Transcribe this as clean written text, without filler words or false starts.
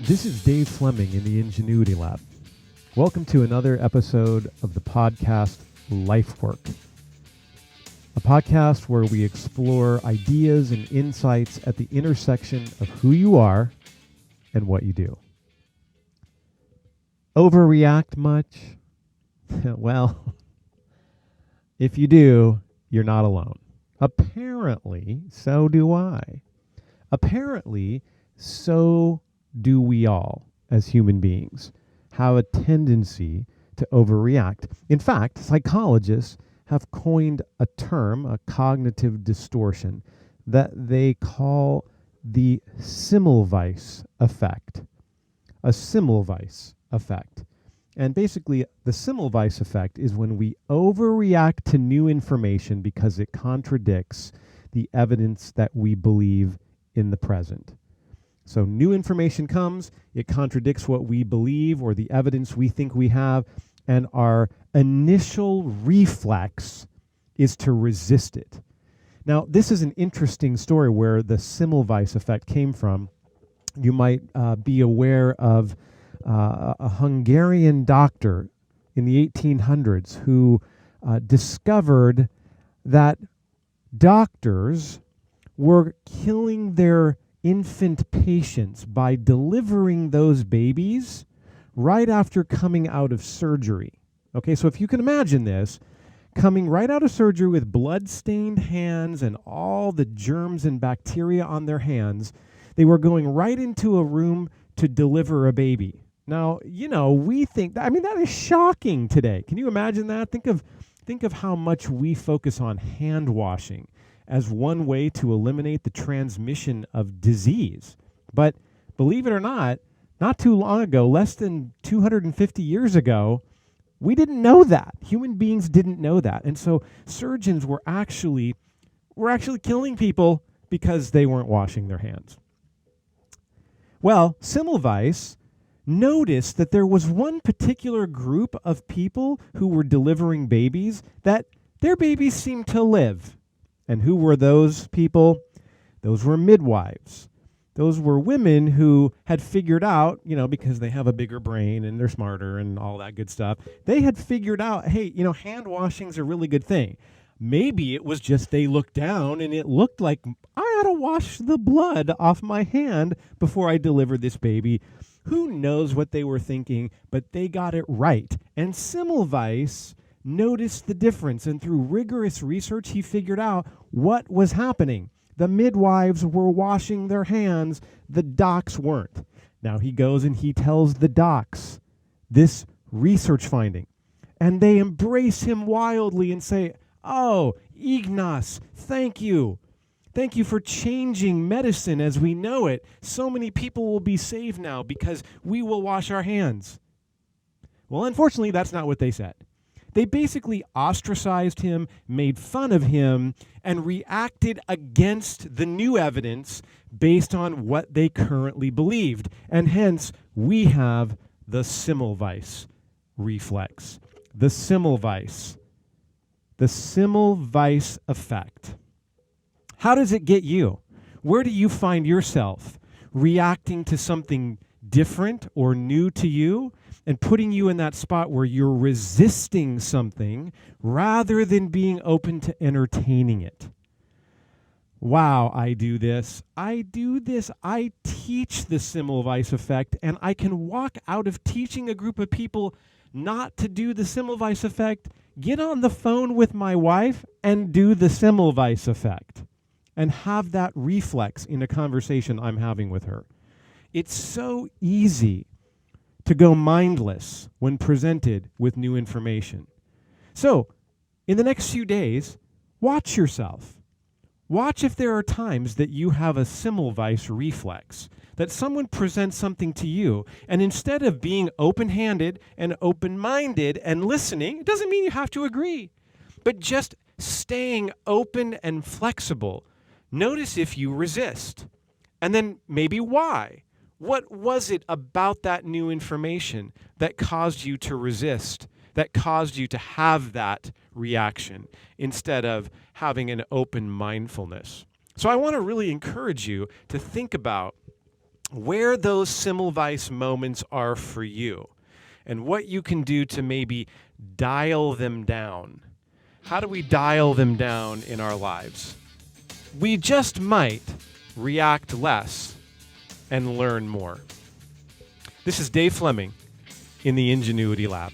This is Dave Fleming in the Ingenuity Lab. Welcome to another episode of the podcast Lifework, a podcast where we explore ideas and insights at the intersection of who you are and what you do. Overreact much? Well, if you do, you're not alone. Apparently, so do I. Apparently, so do we all, as human beings, have a tendency to overreact. In fact, psychologists have coined a term, a cognitive distortion, that they call the Semmelweis effect. A Semmelweis effect. And basically, the Semmelweis effect is when we overreact to new information because it contradicts the evidence that we believe in the present. So new information comes, it contradicts what we believe or the evidence we think we have, and our initial reflex is to resist it. Now, this is an interesting story where the Semmelweis effect came from. You might be aware of a Hungarian doctor in the 1800s who discovered that doctors were killing their infant patients by delivering those babies right after coming out of surgery. Okay, so if you can imagine this, coming right out of surgery with blood-stained hands and all the germs and bacteria on their hands, they were going right into a room to deliver a baby. Now, we think, that is shocking today. Can you imagine that? Think of how much we focus on hand washing as one way to eliminate the transmission of disease. But believe it or not too long ago, less than 250 years ago, we didn't know that. Human beings didn't know that. And so surgeons were actually killing people because they weren't washing their hands. Well, Semmelweis noticed that there was one particular group of people who were delivering babies that their babies seemed to live. And who were those people? Those were midwives. Those were women who had figured out, because they have a bigger brain and they're smarter and all that good stuff, they had figured out, hey, hand washing's a really good thing. Maybe it was just they looked down and it looked like I ought to wash the blood off my hand before I deliver this baby. Who knows what they were thinking, but they got it right. And Semmelweis noticed the difference, and through rigorous research, he figured out what was happening. The midwives were washing their hands, the docs weren't. Now he goes and he tells the docs this research finding, and they embrace him wildly and say, "Oh, Ignas, thank you. Thank you for changing medicine as we know it. So many people will be saved now because we will wash our hands." Well, unfortunately, that's not what they said. They basically ostracized him, made fun of him, and reacted against the new evidence based on what they currently believed. And hence, we have the Semmelweis reflex. The Semmelweis effect. How does it get you? Where do you find yourself reacting to something different or new to you and putting you in that spot where you're resisting something rather than being open to entertaining it? Wow, I do this. I teach the Semmelweis effect, and I can walk out of teaching a group of people not to do the Semmelweis effect, get on the phone with my wife and do the Semmelweis effect and have that reflex in a conversation I'm having with her. It's so easy to go mindless when presented with new information. So, in the next few days, watch yourself. Watch if there are times that you have a Semmelweis reflex, that someone presents something to you, and instead of being open-handed and open-minded and listening, it doesn't mean you have to agree, but just staying open and flexible, notice if you resist, and then maybe why. What was it about that new information that caused you to resist, that caused you to have that reaction instead of having an open mindfulness? So I want to really encourage you to think about where those Semmelweis moments are for you and what you can do to maybe dial them down. How do we dial them down in our lives? We just might react less and learn more. This is Dave Fleming in the Ingenuity Lab.